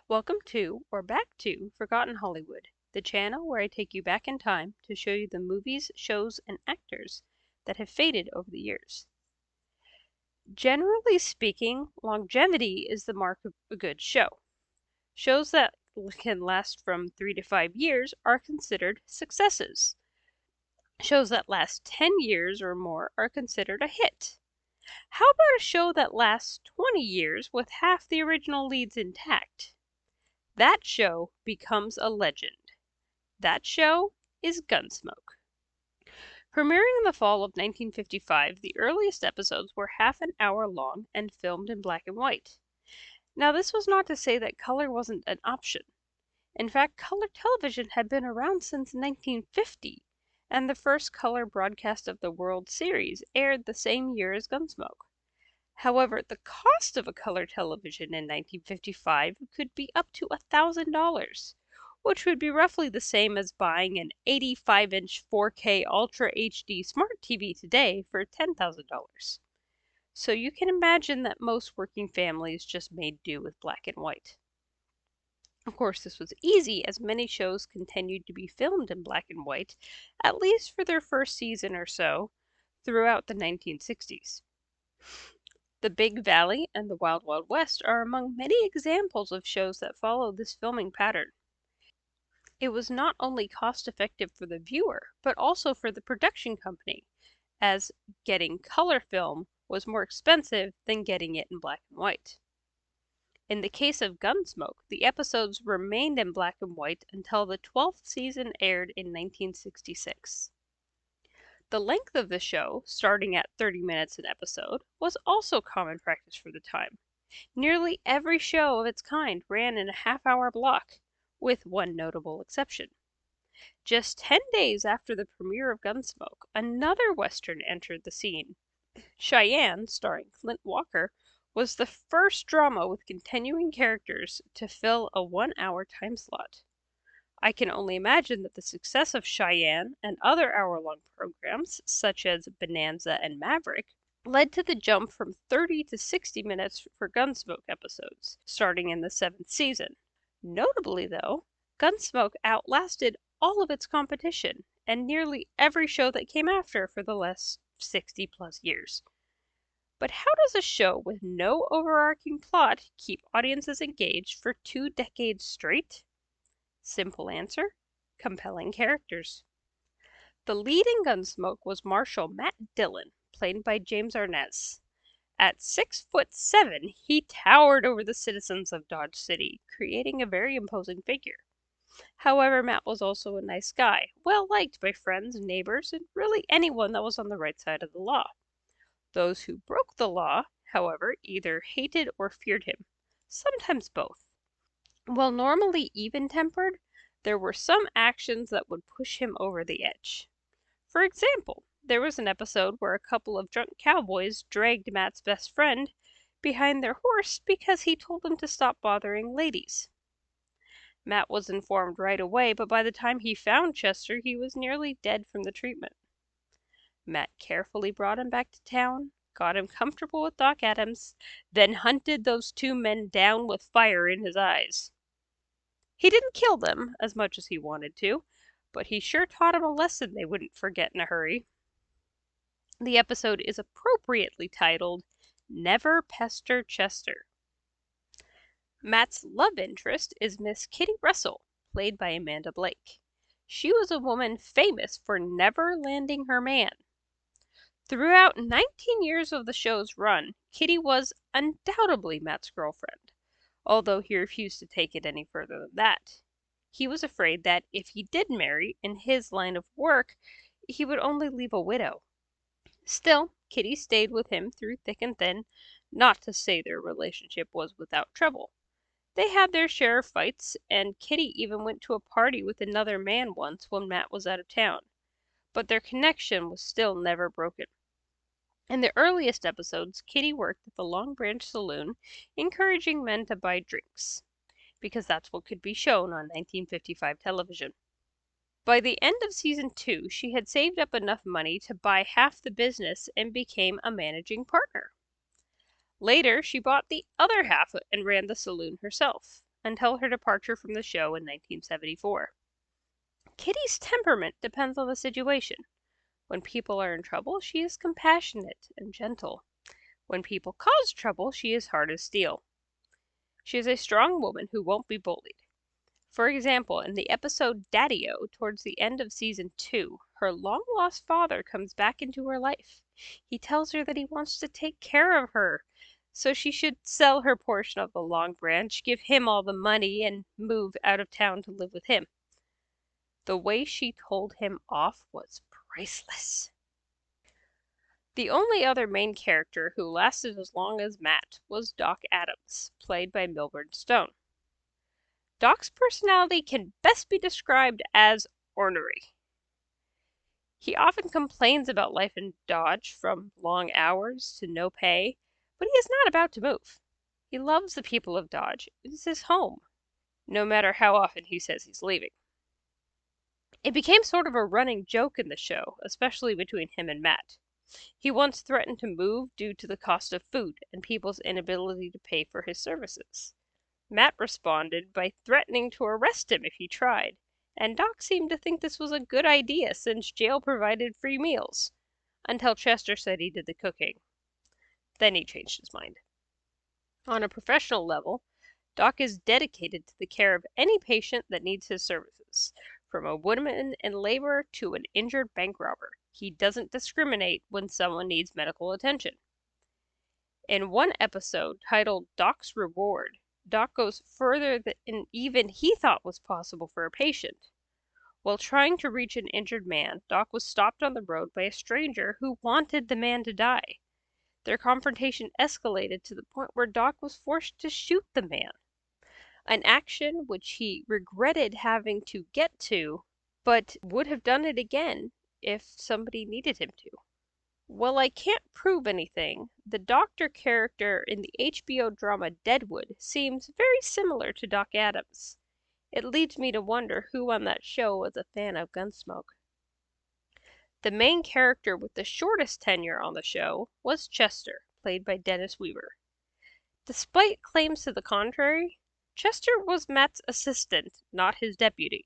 Welcome to, or back to, Forgotten Hollywood, the channel where I take you back in time to show you the movies, shows, and actors that have faded over the years. Generally speaking, longevity is the mark of a good show. Shows that can last from 3 to 5 years are considered successes. Shows that last 10 years or more are considered a hit. How about a show that lasts 20 years with half the original leads intact? That show becomes a legend. That show is Gunsmoke. Premiering in the fall of 1955, the earliest episodes were half an hour long and filmed in black and white. Now, this was not to say that color wasn't an option. In fact, color television had been around since 1950, and the first color broadcast of the World Series aired the same year as Gunsmoke. However, the cost of a color television in 1955 could be up to $1,000, which would be roughly the same as buying an 85-inch 4K Ultra HD Smart TV today for $10,000. So you can imagine that most working families just made do with black and white. Of course, this was easy as many shows continued to be filmed in black and white, at least for their first season or so, throughout the 1960s. The Big Valley and the Wild Wild West are among many examples of shows that follow this filming pattern. It was not only cost-effective for the viewer, but also for the production company, as getting color film was more expensive than getting it in black and white. In the case of Gunsmoke, the episodes remained in black and white until the 12th season aired in 1966. The length of the show, starting at 30 minutes an episode, was also common practice for the time. Nearly every show of its kind ran in a half-hour block, with one notable exception. Just 10 days after the premiere of Gunsmoke, another Western entered the scene. Cheyenne, starring Clint Walker, was the first drama with continuing characters to fill a 1-hour time slot. I can only imagine that the success of Cheyenne and other hour-long programs, such as Bonanza and Maverick, led to the jump from 30 to 60 minutes for Gunsmoke episodes, starting in the 7th season. Notably, though, Gunsmoke outlasted all of its competition and nearly every show that came after for the last 60-plus years. But how does a show with no overarching plot keep audiences engaged for 2 decades straight? Simple answer: compelling characters. The lead in Gunsmoke was Marshal Matt Dillon, played by James Arness. At 6'7", he towered over the citizens of Dodge City, creating a very imposing figure. However, Matt was also a nice guy, well liked by friends, neighbors, and really anyone that was on the right side of the law. Those who broke the law, however, either hated or feared him, sometimes both. While normally even-tempered, there were some actions that would push him over the edge. For example, there was an episode where a couple of drunk cowboys dragged Matt's best friend behind their horse because he told them to stop bothering ladies. Matt was informed right away, but by the time he found Chester, he was nearly dead from the treatment. Matt carefully brought him back to town, got him comfortable with Doc Adams, then hunted those 2 men down with fire in his eyes. He didn't kill them as much as he wanted to, but he sure taught them a lesson they wouldn't forget in a hurry. The episode is appropriately titled, Never Pester Chester. Matt's love interest is Miss Kitty Russell, played by Amanda Blake. She was a woman famous for never landing her man. Throughout 19 years of the show's run, Kitty was undoubtedly Matt's girlfriend, although he refused to take it any further than that. He was afraid that if he did marry, in his line of work, he would only leave a widow. Still, Kitty stayed with him through thick and thin, not to say their relationship was without trouble. They had their share of fights, and Kitty even went to a party with another man once when Matt was out of town. But their connection was still never broken. In the earliest episodes, Kitty worked at the Long Branch Saloon, encouraging men to buy drinks, because that's what could be shown on 1955 television. By the end of season 2, she had saved up enough money to buy half the business and became a managing partner. Later, she bought the other half and ran the saloon herself. until her departure from the show in 1974. Kitty's temperament depends on the situation. When people are in trouble, she is compassionate and gentle. When people cause trouble, she is hard as steel. She is a strong woman who won't be bullied. For example, in the episode Daddy-O, towards the end of season 2, her long-lost father comes back into her life. He tells her that he wants to take care of her, so she should sell her portion of the Long Branch, give him all the money, and move out of town to live with him. The way she told him off was priceless. The only other main character who lasted as long as Matt was Doc Adams, played by Milburn Stone. Doc's personality can best be described as ornery. He often complains about life in Dodge, from long hours to no pay, but he is not about to move. He loves the people of Dodge. It is his home, no matter how often he says he's leaving. It became sort of a running joke in the show, especially between him and Matt. He once threatened to move due to the cost of food and people's inability to pay for his services. Matt responded by threatening to arrest him if he tried, and Doc seemed to think this was a good idea since jail provided free meals, until Chester said he did the cooking. Then he changed his mind. On a professional level, Doc is dedicated to the care of any patient that needs his services, from a woman in labor to an injured bank robber. He doesn't discriminate when someone needs medical attention. In one episode titled Doc's Reward, Doc goes further than even he thought was possible for a patient. While trying to reach an injured man, Doc was stopped on the road by a stranger who wanted the man to die. Their confrontation escalated to the point where Doc was forced to shoot the man, an action which he regretted having to get to, but would have done it again if somebody needed him to. While I can't prove anything, the doctor character in the HBO drama Deadwood seems very similar to Doc Adams. It leads me to wonder who on that show was a fan of Gunsmoke. The main character with the shortest tenure on the show was Chester, played by Dennis Weaver. Despite claims to the contrary, Chester was Matt's assistant, not his deputy.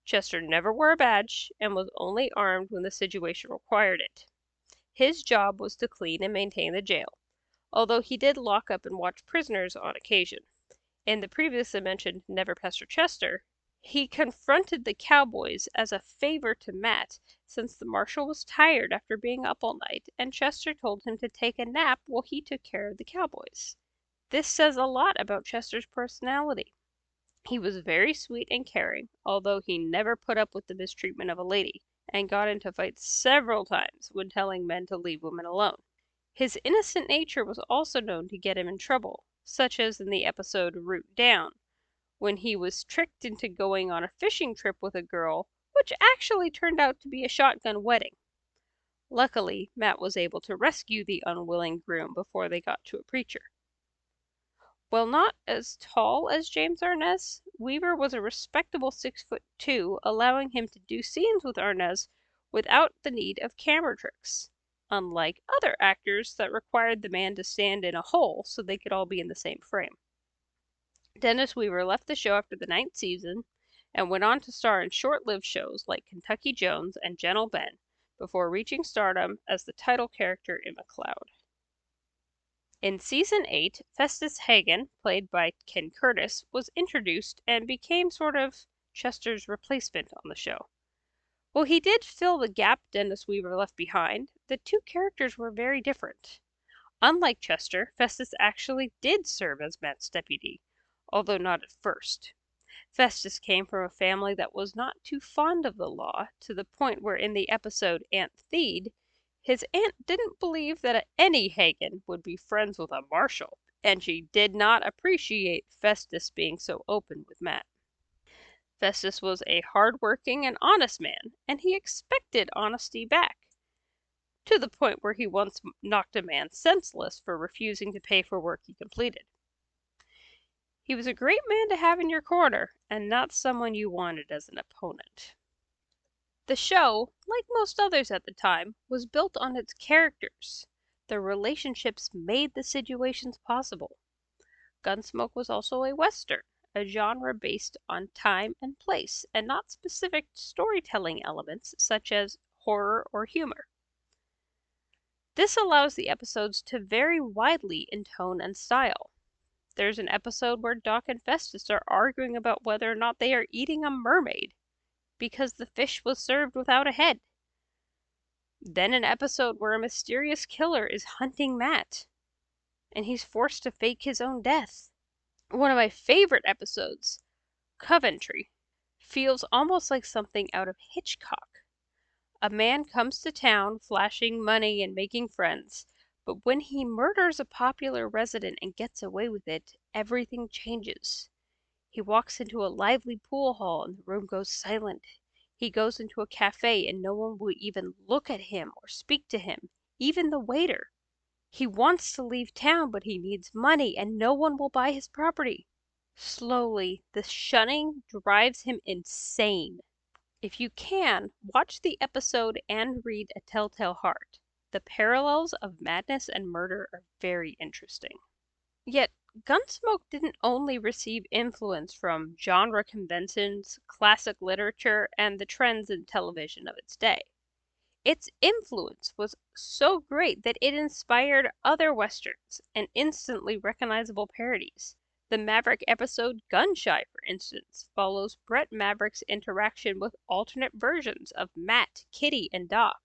Chester never wore a badge and was only armed when the situation required it. His job was to clean and maintain the jail, although he did lock up and watch prisoners on occasion. In the previously mentioned Never Pester Chester, he confronted the cowboys as a favor to Matt, since the marshal was tired after being up all night, and Chester told him to take a nap while he took care of the cowboys. This says a lot about Chester's personality. He was very sweet and caring, although he never put up with the mistreatment of a lady, and got into fights several times when telling men to leave women alone. His innocent nature was also known to get him in trouble, such as in the episode Root Down, when he was tricked into going on a fishing trip with a girl, which actually turned out to be a shotgun wedding. Luckily, Matt was able to rescue the unwilling groom before they got to a preacher. While not as tall as James Arness, Weaver was a respectable 6'2", allowing him to do scenes with Arness without the need of camera tricks, unlike other actors that required the man to stand in a hole so they could all be in the same frame. Dennis Weaver left the show after the 9th season and went on to star in short-lived shows like Kentucky Jones and Gentle Ben, before reaching stardom as the title character in McCloud. In season 8, Festus Hagen, played by Ken Curtis, was introduced and became sort of Chester's replacement on the show. While he did fill the gap Dennis Weaver left behind, the two characters were very different. Unlike Chester, Festus actually did serve as Matt's deputy, although not at first. Festus came from a family that was not too fond of the law, to the point where in the episode Aunt Theed, his aunt didn't believe that any Hagen would be friends with a marshal, and she did not appreciate Festus being so open with Matt. Festus was a hard-working and honest man, and he expected honesty back, to the point where he once knocked a man senseless for refusing to pay for work he completed. He was a great man to have in your corner, and not someone you wanted as an opponent. The show, like most others at the time, was built on its characters. The relationships made the situations possible. Gunsmoke was also a Western, a genre based on time and place, and not specific storytelling elements such as horror or humor. This allows the episodes to vary widely in tone and style. There's an episode where Doc and Festus are arguing about whether or not they are eating a mermaid because the fish was served without a head. Then an episode where a mysterious killer is hunting Matt, and he's forced to fake his own death. One of my favorite episodes, Coventry, feels almost like something out of Hitchcock. A man comes to town flashing money and making friends, but when he murders a popular resident and gets away with it, everything changes. He walks into a lively pool hall and the room goes silent. He goes into a cafe and no one will even look at him or speak to him, even the waiter. He wants to leave town, but he needs money and no one will buy his property. Slowly, the shunning drives him insane. If you can, watch the episode and read A Telltale Heart. The parallels of madness and murder are very interesting. Yet, Gunsmoke didn't only receive influence from genre conventions, classic literature, and the trends in television of its day. Its influence was so great that it inspired other westerns and instantly recognizable parodies. The Maverick episode Gunshy, for instance, follows Brett Maverick's interaction with alternate versions of Matt, Kitty, and Doc.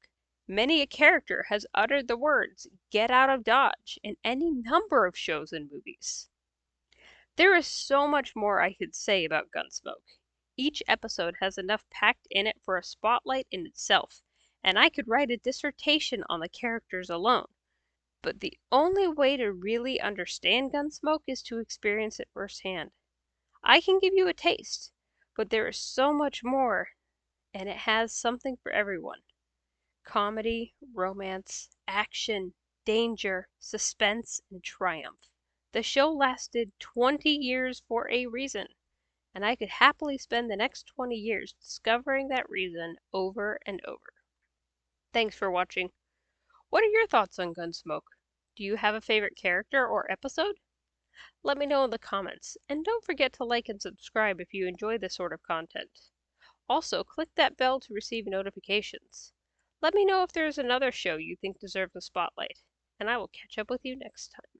Many a character has uttered the words, "Get out of Dodge," in any number of shows and movies. There is so much more I could say about Gunsmoke. Each episode has enough packed in it for a spotlight in itself, and I could write a dissertation on the characters alone. But the only way to really understand Gunsmoke is to experience it firsthand. I can give you a taste, but there is so much more, and it has something for everyone. Comedy, romance, action, danger, suspense, and triumph. The show lasted 20 years for a reason, and I could happily spend the next 20 years discovering that reason over and over. Thanks for watching. What are your thoughts on Gunsmoke? Do you have a favorite character or episode? Let me know in the comments, and don't forget to like and subscribe if you enjoy this sort of content. Also, click that bell to receive notifications. Let me know if there is another show you think deserves a spotlight, and I will catch up with you next time.